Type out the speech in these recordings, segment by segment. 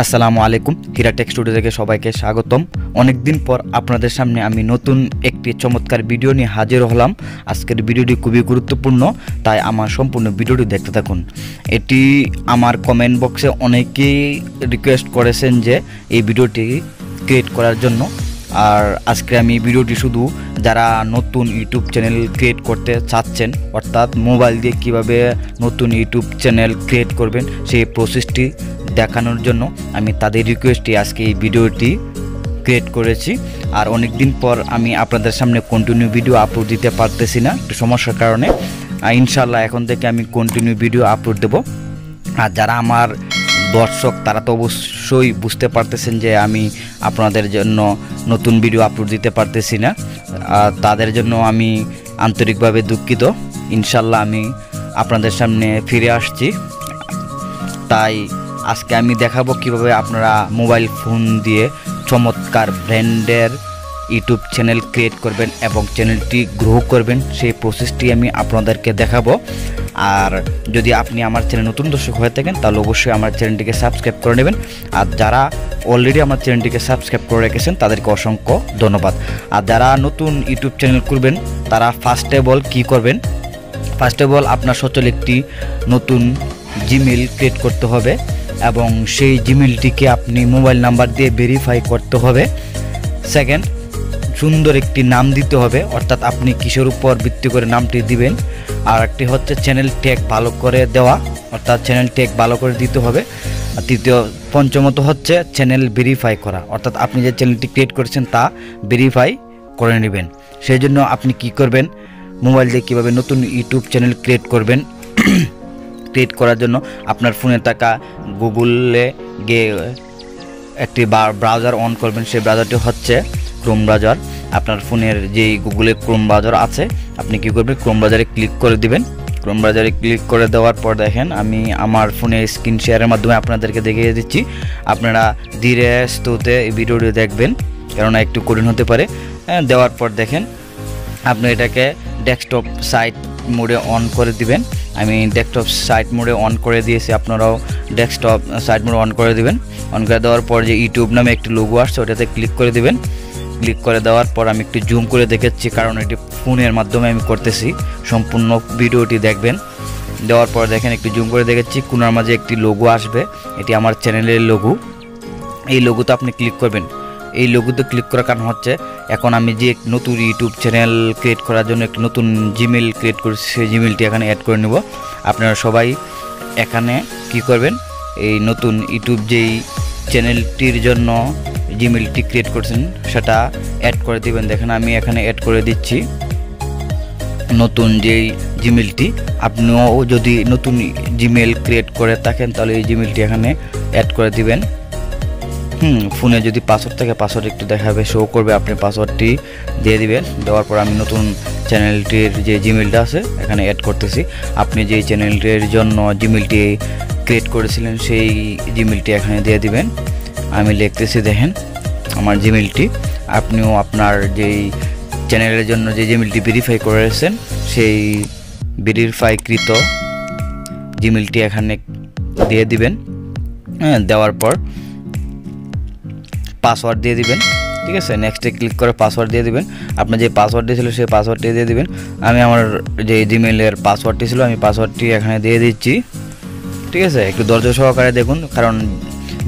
আসসালামু আলাইকুম, হীরা take studio থেকে সবাইকে স্বাগতম। অনেক দিন পর আপনাদের সামনে আমি নতুন একটি চমৎকার ভিডিও নিয়ে হাজির হলাম। আজকের ভিডিওটি খুবই গুরুত্বপূর্ণ, তাই আমার সম্পূর্ণ ভিডিওটি দেখতে থাকুন। এটি আমার কমেন্ট বক্সে অনেকেই রিকোয়েস্ট করেছেন যে এই ভিডিওটি ক্রিয়েট করার জন্য। আর আজকে আমি ভিডিওটি শুধু যারা নতুন ইউটিউব চ্যানেল ক্রিয়েট করতে চাচ্ছেন, অর্থাৎ মোবাইল দিয়ে কিভাবে নতুন ইউটিউব চ্যানেল ক্রিয়েট করবেন সেই প্রসেসটি দেখানোর জন্য আমি তাদের রিকোয়েস্টে আজকে এই ভিডিওটি ক্রিয়েট করেছি। আর অনেক দিন পর আমি আপনাদের সামনে কন্টিনিউ ভিডিও আপলোড দিতে পারতেছি না, একটু সমস্যার কারণে। ইনশাল্লাহ এখন থেকে আমি কন্টিনিউ ভিডিও আপলোড দেব। আর যারা আমার দর্শক তারা তো অবশ্যই বুঝতে পারতেছেন যে আমি আপনাদের জন্য নতুন ভিডিও আপলোড দিতে পারতেছি না, তাদের জন্য আমি আন্তরিকভাবে দুঃখিত। ইনশাল্লাহ আমি আপনাদের সামনে ফিরে আসছি। তাই আজকে আমি দেখাবো কিভাবে আপনারা মোবাইল ফোন দিয়ে চমৎকার ব্র্যান্ডের ইউটিউব চ্যানেল ক্রিয়েট করবেন এবং চ্যানেলটি গ্রো করবেন, সেই প্রসেসটি আমি আপনাদেরকে দেখাবো। আর যদি আপনি আমার চ্যানেল নতুন দর্শক হয়ে থাকেন তাহলে অবশ্যই আমার চ্যানেলটিকে সাবস্ক্রাইব করে নেবেন। আর যারা অলরেডি আমার চ্যানেলটিকে সাবস্ক্রাইব করে রেখেছেন তাদেরকে অসংখ্য ধন্যবাদ। আর যারা নতুন ইউটিউব চ্যানেল করবেন তারা ফার্স্ট অফ অল কী করবেন, ফার্স্ট অফ অল আপনার সচল একটি নতুন জিমেইল ক্রিয়েট করতে হবে এবং সেই জিমেইলটিকে আপনি মোবাইল নাম্বার দিয়ে ভেরিফাই করতে হবে। সেকেন্ড, সুন্দর একটি নাম দিতে হবে, অর্থাৎ আপনি কিসের উপর ভিত্তি করে নামটি দিবেন। আর একটি হচ্ছে চ্যানেল ট্যাগ ভালো করে দেওয়া, অর্থাৎ চ্যানেল ট্যাগ ভালো করে দিতে হবে। আর তৃতীয় পঞ্চমত হচ্ছে চ্যানেল ভেরিফাই করা, অর্থাৎ আপনি যে চ্যানেলটি ক্রিয়েট করেছেন তা ভেরিফাই করে নেবেন। সেই জন্য আপনি কি করবেন, মোবাইল দিয়ে কীভাবে নতুন ইউটিউব চ্যানেল ক্রিয়েট করবেন, ক্রিয়েট করার জন্য আপনার ফোনে থাকা গুগলে গিয়ে একটি ব্রাউজার অন করবেন। সেই ব্রাউজারটি হচ্ছে ক্রোম ব্রাউজার। আপনার ফোনের যেই গুগলে ক্রোম ব্রাউজার আছে আপনি কি করবেন, ক্রোম ব্রাউজারে ক্লিক করে দিবেন। ক্রোম ব্রাউজারে ক্লিক করে দেওয়ার পর দেখেন আমি আমার ফোনে স্ক্রিন শেয়ারের মাধ্যমে আপনাদেরকে দেখিয়ে দিচ্ছি। আপনারা ধীরে স্থিতে এই ভিডিওটি দেখবেন, কেননা একটু কঠিন হতে পারে। দেওয়ার পর দেখেন আপনি এটাকে ডেস্কটপ সাইট মোডে অন করে দিবেন। আমি ডেস্কটপ সাইট মোডে অন করে দিয়েছি, আপনারাও ডেস্কটপ সাইট মোডে অন করে দিবেন। অন করে দেওয়ার পর যে ইউটিউব নামে একটি লোগো আসছে ওটাতে ক্লিক করে দিবেন। ক্লিক করে দেওয়ার পর আমি একটু জুম করে দেখাচ্ছি, কারণ এটি ফোনের মাধ্যমে আমি করতেছি। সম্পূর্ণ ভিডিওটি দেখবেন। দেওয়ার পর দেখেন একটু জুম করে দেখাচ্ছি, কোনার মাঝে একটি লোগো আসবে, এটি আমার চ্যানেলের লোগো। এই লোগোতে আপনি ক্লিক করবেন। এই লোগোতে ক্লিক করার কারণ হচ্ছে এখন আমি যে নতুন ইউটিউব চ্যানেল ক্রিয়েট করার জন্য একটি নতুন জিমেইল ক্রিয়েট করেছি, সেই জিমেইলটি এখানে অ্যাড করে নেব। আপনারা সবাই এখানে কি করবেন, এই নতুন ইউটিউব যেই চ্যানেলটির জন্য জিমেইলটি ক্রিয়েট করছেন সেটা অ্যাড করে দিবেন। দেখেন আমি এখানে অ্যাড করে দিচ্ছি নতুন যেই জিমেইলটি। আপনিও যদি নতুন জিমেইল ক্রিয়েট করে থাকেন তাহলে এই জিমেইলটি এখানে অ্যাড করে দিবেন। ফোনে যদি পাসওয়ার্ড থাকে পাসওয়ার্ড একটু দেখাবে, শো করবে, আপনি পাসওয়ার্ডটি দিয়ে দিবেন। দেওয়ার পর আমি নতুন চ্যানেলটির যে জিমেইলটা আছে এখানে অ্যাড করতেছি। আপনি যেই চ্যানেলটির জন্য জিমেইলটি ক্রিয়েট করেছিলেন সেই জিমেইলটি এখানে দিয়ে দিবেন। আমি লিখতেছি, দেখেন আমার জিমেইলটি। আপনিও আপনার যেই চ্যানেলের জন্য যে জিমেইলটি ভেরিফাই করেছেন সেই ভেরিফাইকৃত জিমেইলটি এখানে দিয়ে দিবেন। দেওয়ার পর পাসওয়ার্ড দিয়ে দিবেন, ঠিক আছে। নেক্সটে ক্লিক করে পাসওয়ার্ড দিয়ে দিবেন। আপনার যে পাসওয়ার্ড দিয়েছিল সেই পাসওয়ার্ডটি দিয়ে দিবেন। আমি আমার যে জিমেইলের পাসওয়ার্ডটি ছিল আমি পাসওয়ার্ডটি এখানে দিয়ে দিচ্ছি, ঠিক আছে। একটু ধৈর্য সহকারে দেখুন, কারণ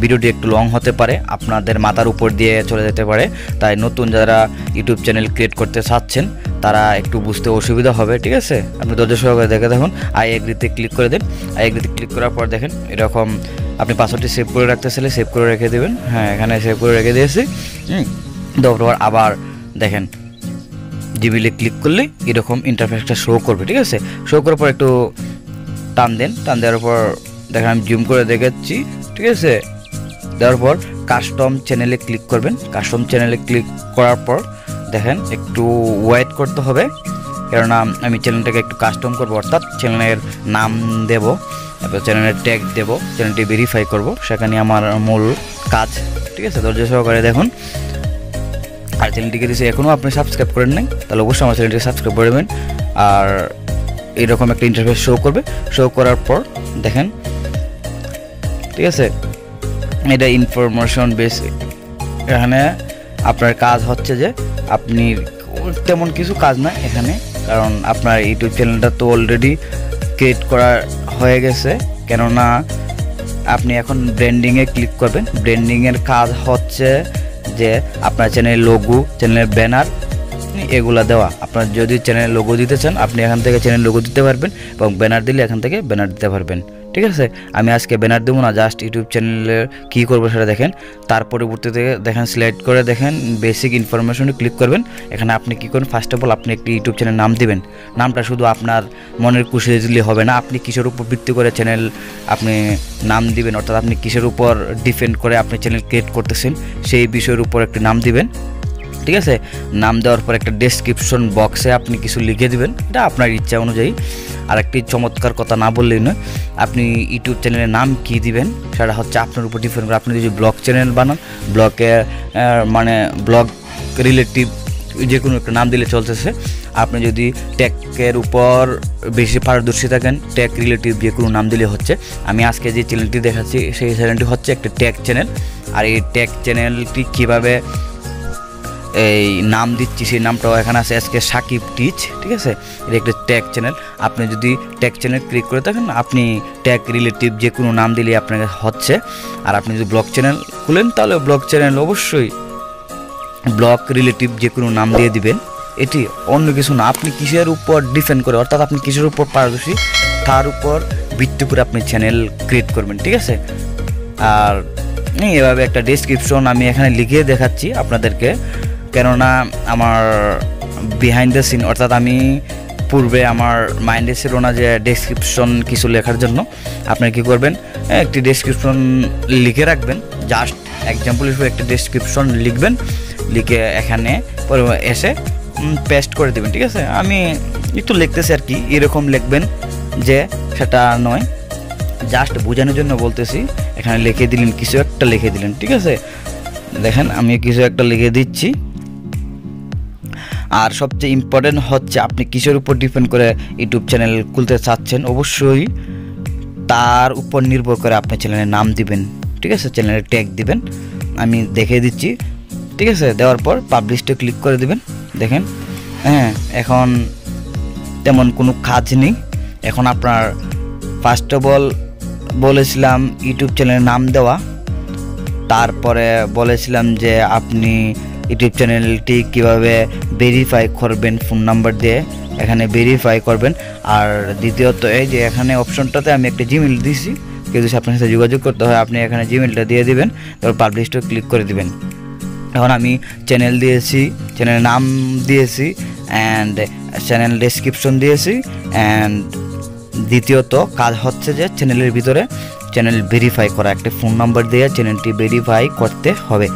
ভিডিওটি একটু লং হতে পারে, আপনাদের মাথার উপর দিয়ে চলে যেতে পারে। তাই নতুন যারা ইউটিউব চ্যানেল ক্রিয়েট করতে চাচ্ছেন তারা একটু বুঝতে অসুবিধা হবে, ঠিক আছে। আপনি ধৈর্য সহকারে দেখে দেখুন। আই এগ্রিতে ক্লিক করে দেন। আই এগ্রিতে ক্লিক করার পর দেখেন এরকম আপনি পাসওয়ার্ডটি সেভ করে রাখতে চাইলে সেভ করে রেখে দেবেন। হ্যাঁ, এখানে সেভ করে রেখে দিয়েছি। তারপর আবার দেখেন জিমেইলে ক্লিক করলে এরকম ইন্টারফেসটা শো করবে, ঠিক আছে। শো করার পর একটু টান দেন। টান দেওয়ার পর দেখেন আমি জুম করে দেখাচ্ছি, ঠিক আছে। দেওয়ার পর কাস্টম চ্যানেলে ক্লিক করবেন। কাস্টম চ্যানেলে ক্লিক করার পর দেখেন একটু ওয়েট করতে হবে, কেননা আমি চ্যানেলটাকে একটু কাস্টম করবো, অর্থাৎ চ্যানেলের নাম দেব, তারপর চ্যানেলের ট্যাগ দেব, চ্যানেলটি ভেরিফাই করব, সেখানে আমার মূল কাজ, ঠিক আছে। ধৈর্য সহকারে দেখুন। আর চ্যানেলটিকে যদি এখনও আপনি সাবস্ক্রাইব করেন নাই তাহলে অবশ্যই আমার চ্যানেলটিকে সাবস্ক্রাইব করে দেবেন। আর এরকম একটা ইন্টারফেস শো করবে। শো করার পর দেখেন, ঠিক আছে, এটা ইনফরমেশন বেস। এখানে আপনার কাজ হচ্ছে যে আপনি তেমন কিছু কাজ না এখানে, কারণ আপনার ইউটিউব চ্যানেলটা তো অলরেডি ক্রিয়েট করা হয়ে গেছে। কেননা আপনি এখন ব্র্যান্ডিংয়ে ক্লিক করবেন। ব্র্যান্ডিংয়ের কাজ হচ্ছে যে আপনার চ্যানেলের লোগো, চ্যানেলের ব্যানার এগুলা দেওয়া। আপনার যদি চ্যানেলের লোগো দিতে চান আপনি এখান থেকে চ্যানেল লোগো দিতে পারবেন, এবং ব্যানার দিলে এখান থেকে ব্যানার দিতে পারবেন। ঠিক আছে, আমি আজকে ব্যানার দেবো না, জাস্ট ইউটিউব চ্যানেলের কী করবো সেটা দেখেন। তার পরবর্তীতে দেখেন সিলেক্ট করে দেখেন বেসিক ইনফরমেশনে ক্লিক করবেন। এখানে আপনি কী করবেন, ফার্স্ট অফ অল আপনি একটি ইউটিউব চ্যানেল নাম দিবেন। নামটা শুধু আপনার মনের খুশি দিলে হবে না, আপনি কিসের উপর ভিত্তি করে চ্যানেল আপনি নাম দিবেন, অর্থাৎ আপনি কিসের উপর ডিপেন্ড করে আপনি চ্যানেল ক্রিয়েট করতেছেন সেই বিষয়ের উপর একটি নাম দিবেন। ঠিক আছে, নাম দেওয়ার পর একটা ডেসক্রিপশন বক্সে আপনি কিছু লিখে দিবেন, এটা আপনার ইচ্ছা অনুযায়ী। আর একটি চমৎকার কথা না বললেই নয়, আপনি ইউটিউব চ্যানেলের নাম কী দিবেন সেটা হচ্ছে আপনার উপর ডিপেন্ড করে। আপনি যদি ব্লগ চ্যানেল বানান, ব্লগে মানে ব্লগ রিলেটিভ যে কোনো একটা নাম দিলে চলতেছে। আপনি যদি টেকের উপর বেশি পারদর্শী থাকেন, টেক রিলেটিভ যে কোনো নাম দিলে হচ্ছে। আমি আজকে যে চ্যানেলটি দেখাচ্ছি সেই চ্যানেলটি হচ্ছে একটা টেক চ্যানেল। আর এই টেক চ্যানেলটি কীভাবে এই নাম দিচ্ছি সেই নামটাও এখানে আছে, আজকে সাকিব টিচ। ঠিক আছে, এটা একটা ট্যাগ চ্যানেল। আপনি যদি ট্যাগ চ্যানেল ক্লিক করে থাকেন আপনি ট্যাগ রিলেটিভ যে কোনো নাম দিলে আপনার হচ্ছে। আর আপনি যদি ব্লগ চ্যানেল খুলেন তাহলে ব্লগ চ্যানেল অবশ্যই ব্লগ রিলেটিভ যে কোনো নাম দিয়ে দিবেন। এটি অন্য কিছু না, আপনি কিসের উপর ডিপেন্ড করে, অর্থাৎ আপনি কিসের উপর পারদর্শী তার উপর ভিত্তি করে আপনি চ্যানেল ক্রিয়েট করবেন। ঠিক আছে, আর এভাবে একটা ডেসক্রিপশন আমি এখানে লিখে দেখাচ্ছি আপনাদেরকে, কেননা আমার বিহাইন্ড দ্য সিন, অর্থাৎ আমি পূর্বে আমার মাইন্ডে ছিল না যে ডেসক্রিপশন কিছু লেখার জন্য। আপনি কী করবেন, একটি ডেসক্রিপশন লিখে রাখবেন, জাস্ট এক্সাম্পল হিসেবে একটা ডেসক্রিপশন লিখবেন, লিখে এখানে এসে পেস্ট করে দেবেন। ঠিক আছে, আমি একটু লিখতেছি আর কি, এরকম লিখবেন যে সেটা নয়, জাস্ট বোঝানোর জন্য বলতেছি। এখানে লিখে দিলেন, কিছু একটা লিখে দিলেন। ঠিক আছে, দেখেন আমি কিছু একটা লিখে দিচ্ছি। আর সবচেয়ে ইম্পর্টেন্ট হচ্ছে আপনি কিসের উপর ডিপেন্ড করে ইউটিউব চ্যানেল খুলতে চাচ্ছেন, অবশ্যই তার উপর নির্ভর করে আপনি চ্যানেলের নাম দিবেন। ঠিক আছে, চ্যানেলের ট্যাগ দিবেন, আমি দেখিয়ে দিচ্ছি। ঠিক আছে, দেওয়ার পর পাবলিশে ক্লিক করে দিবেন। দেখেন, হ্যাঁ, এখন তেমন কোনো কাজ নেই। এখন আপনার ফার্স্ট অফ অল বলেছিলাম ইউটিউব চ্যানেলের নাম দেওয়া, তারপরে বলেছিলাম যে আপনি ইউটিউব চ্যানেলটি কীভাবে ভেরিফাই করবেন, ফোন নাম্বার দিয়ে এখানে ভেরিফাই করবেন। আর দ্বিতীয়ত এই যে এখানে অপশনটাতে আমি একটা জিমেল দিয়েছি, কেউ যদি আপনার সাথে যোগাযোগ করতে হয় আপনি এখানে জিমেলটা দিয়ে দিবেন, তারপর পাবলিশটা ক্লিক করে দিবেন। এখন আমি চ্যানেল দিয়েছি, চ্যানেলের নাম দিয়েছি, অ্যান্ড চ্যানেল ডেসক্রিপশন দিয়েছি। অ্যান্ড দ্বিতীয়ত কাজ হচ্ছে যে চ্যানেলের ভিতরে চ্যানেল ভেরিফাই করা, একটা ফোন নাম্বার দিয়ে চ্যানেলটি ভেরিফাই করতে হবে।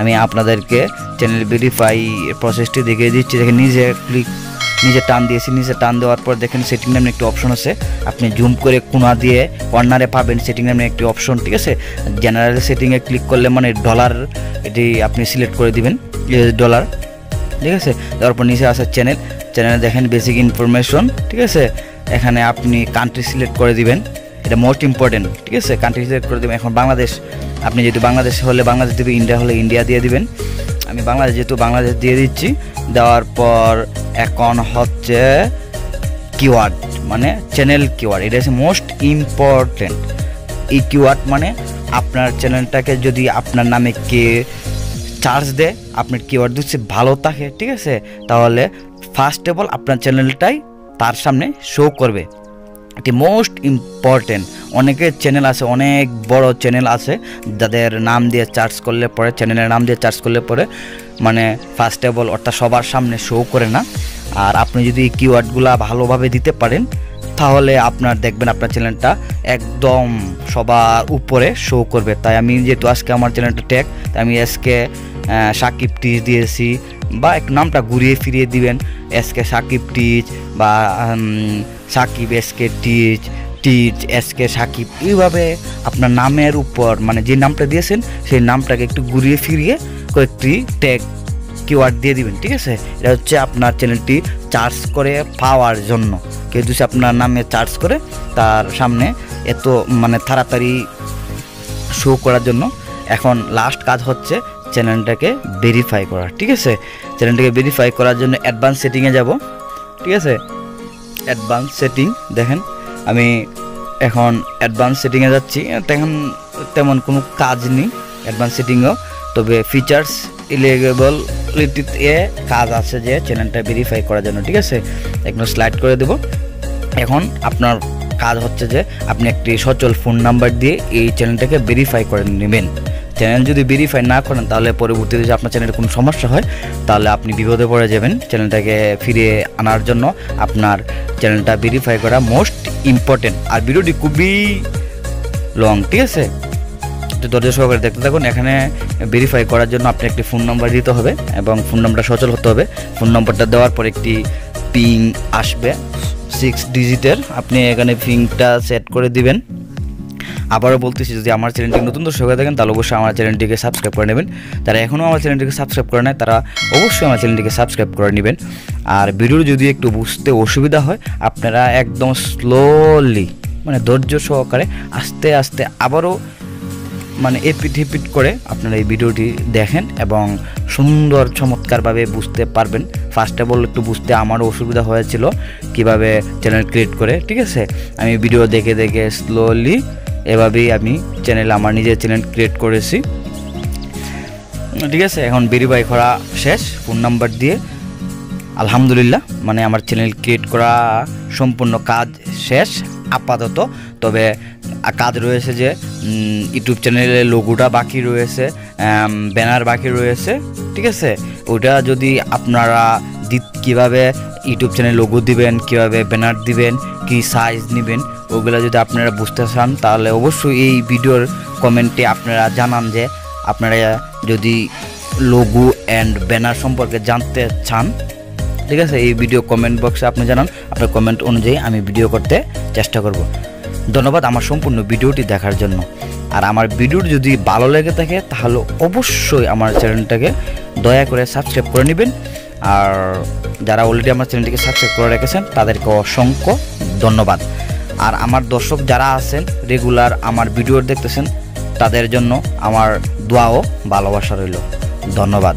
আমি আপনাদেরকে চ্যানেল ভেরিফাই প্রসেসটি দেখিয়ে দিচ্ছি। দেখেন, নিজে টান দিয়েছি, নিজে টান দেওয়ার পর দেখেন সেটিং নামে একটি অপশন আছে, আপনি জুম করে কোণা দিয়ে কর্নারে পাবেন সেটিং নামে একটি অপশন। ঠিক আছে, জেনারেল সেটিংয়ে ক্লিক করলে মানে ডলার, এটি আপনি সিলেক্ট করে দিবেন $। ঠিক আছে, তারপর নিচে আছে চ্যানেলে দেখেন বেসিক ইনফরমেশন। ঠিক আছে, এখানে আপনি কান্ট্রি সিলেক্ট করে দিবেন, এটা মোস্ট ইম্পর্টেন্ট। ঠিক আছে, কান্ট্রি সিলেক্ট করে দেবেন। এখন বাংলাদেশ, আপনি যেহেতু বাংলাদেশ হলে বাংলাদেশ দেবেন, ইন্ডিয়া হলে ইন্ডিয়া দিয়ে দিবেন। আমি বাংলাদেশ যেহেতু বাংলাদেশ দিয়ে দিচ্ছি। দেওয়ার পর এখন হচ্ছে কিওয়ার্ড, মানে চ্যানেল কিওয়ার্ড, এটা হচ্ছে মোস্ট ইম্পর্টেন্ট। এই কিওয়ার্ড মানে আপনার চ্যানেলটাকে যদি আপনার নামে কে চার্জ দেয়, আপনার কিওয়ার্ড যদি ভালো থাকে, ঠিক আছে, তাহলে ফার্স্ট অফ অল আপনার চ্যানেলটাই তার সামনে শো করবে। এটি মোস্ট ইম্পর্টেন্ট। অনেকের চ্যানেল আছে, অনেক বড় চ্যানেল আছে যাদের নাম দিয়ে চার্জ করলে পরে, চ্যানেলের নাম দিয়ে চার্জ করলে পরে মানে ফার্স্ট অফ অল অর্থাৎ সবার সামনে শো করে না। আর আপনি যদি কিওয়ার্ডগুলো ভালোভাবে দিতে পারেন তাহলে আপনার দেখবেন আপনার চ্যানেলটা একদম সবার উপরে শো করবে। তাই আমি যেহেতু আজকে আমার চ্যানেলটা ট্যাগ, তাই আমি আজকে সাকিব টিচ দিয়েছি, বা একটু নামটা ঘুরিয়ে ফিরিয়ে দিবেন, এসকে সাকিব টিচ বা Sakib SK teach, teach SK Sakib, এইভাবে আপনার নামের উপর মানে যে নামটা দিয়েছেন সেই নামটাকে একটু ঘুরিয়ে ফিরিয়ে কয়েকটি ট্যাগ কিওয়ার্ড দিয়ে দিবেন। ঠিক আছে, এটা হচ্ছে আপনার চ্যানেলটি চার্জ করে পাওয়ার জন্য। কেউ যদি আপনার নামে চার্জ করে তার সামনে এত মানে তাড়াতাড়ি শো করার জন্য এখন লাস্ট কাজ হচ্ছে চ্যানেলটাকে ভেরিফাই করা, ঠিক আছে। চ্যানেলটাকে ভেরিফাই করার জন্য অ্যাডভান্স সেটিংয়ে যাব, ঠিক আছে। অ্যাডভান্স সেটিং দেখেন, আমি এখন অ্যাডভান্স সেটিংয়ে যাচ্ছি। তেমন কোনো কাজ নেই অ্যাডভান্স সেটিংও, তবে ফিচার্স ইলিজিবিলিটিতে কাজ আছে যে চ্যানেলটা ভেরিফাই করার জন্য, ঠিক আছে। একটু স্লাইড করে দেব। এখন আপনার কাজ হচ্ছে যে আপনি একটি সচল ফোন নাম্বার দিয়ে এই চ্যানেলটাকে ভেরিফাই করে নেবেন। চ্যানেল যদি ভেরিফাই না করেন তাহলে পরবর্তীতে যদি আপনার চ্যানেলের কোনো সমস্যা হয় তাহলে আপনি বিপদে পড়ে যাবেন। চ্যানেলটাকে ফিরিয়ে আনার জন্য আপনার চ্যানেলটা ভেরিফাই করা মোস্ট ইম্পর্টেন্ট। আর ভিডিওটি খুবই লং, ঠিক আছে, একটু ধৈর্য সহকারে দেখতে থাকুন। এখানে ভেরিফাই করার জন্য আপনি একটি ফোন নাম্বার দিতে হবে এবং ফোন নাম্বারটা সচল হতে হবে। ফোন নাম্বারটা দেওয়ার পর একটি পিং আসবে 6 ডিজিটের, আপনি এখানে পিংটা সেট করে দিবেন। আবারও বলতেছি, যদি আমার চ্যানেলটি নতুন দর্শক হয়ে থাকেন তাহলে অবশ্যই আমার চ্যানেলটিকে সাবস্ক্রাইব করে নেবেন। তারা এখনও আমার চ্যানেলটিকে সাবস্ক্রাইব করে নেয় তারা অবশ্যই আমার চ্যানেলটিকে সাবস্ক্রাইব করে নেবেন। আর ভিডিও যদি একটু বুঝতে অসুবিধা হয় আপনারা একদম স্লোলি মানে ধৈর্য সহকারে আস্তে আস্তে আবারও মানে রিপিট করে আপনারা এই ভিডিওটি দেখেন এবং সুন্দর চমৎকারভাবে বুঝতে পারবেন। ফার্স্ট অফ অল একটু বুঝতে আমারও অসুবিধা হয়েছিল কিভাবে চ্যানেল ক্রিয়েট করে, ঠিক আছে। আমি ভিডিও দেখে দেখে স্লোলি এভাবেই আমি আমার নিজের চ্যানেল ক্রিয়েট করেছি, ঠিক আছে। এখন ভেরিফাই করা শেষ ফোন নাম্বার দিয়ে, আলহামদুলিল্লাহ, মানে আমার চ্যানেল ক্রিয়েট করা সম্পূর্ণ কাজ শেষ আপাতত। তবে কাজ রয়েছে যে ইউটিউব চ্যানেলের লোগোটা বাকি রয়েছে, ব্যানার বাকি রয়েছে, ঠিক আছে। ওটা যদি আপনারা কীভাবে ইউটিউব চ্যানেল লোগো দিবেন, কীভাবে ব্যানার দিবেন, কী সাইজ নেবেন, ওগুলো যদি আপনারা বুঝতে চান তাহলে অবশ্যই এই ভিডিওর কমেন্টে আপনারা জানান যে আপনারা যদি লোগো অ্যান্ড ব্যানার সম্পর্কে জানতে চান, ঠিক আছে। এই ভিডিও কমেন্ট বক্সে আপনি জানান, আপনার কমেন্ট অনুযায়ী আমি ভিডিও করতে চেষ্টা করব। ধন্যবাদ আমার সম্পূর্ণ ভিডিওটি দেখার জন্য। আর আমার ভিডিওটি যদি ভালো লেগে থাকে তাহলে অবশ্যই আমার চ্যানেলটাকে দয়া করে সাবস্ক্রাইব করে নেবেন। আর যারা অলরেডি আমার চ্যানেলটিকে সাবস্ক্রাইব করে রেখেছেন তাদেরকে অসংখ্য ধন্যবাদ। আর আমার দর্শক যারা আছেন রেগুলার আমার ভিডিও দেখতেছেন তাদের জন্য আমার দোয়া ও ভালোবাসা রইল। ধন্যবাদ।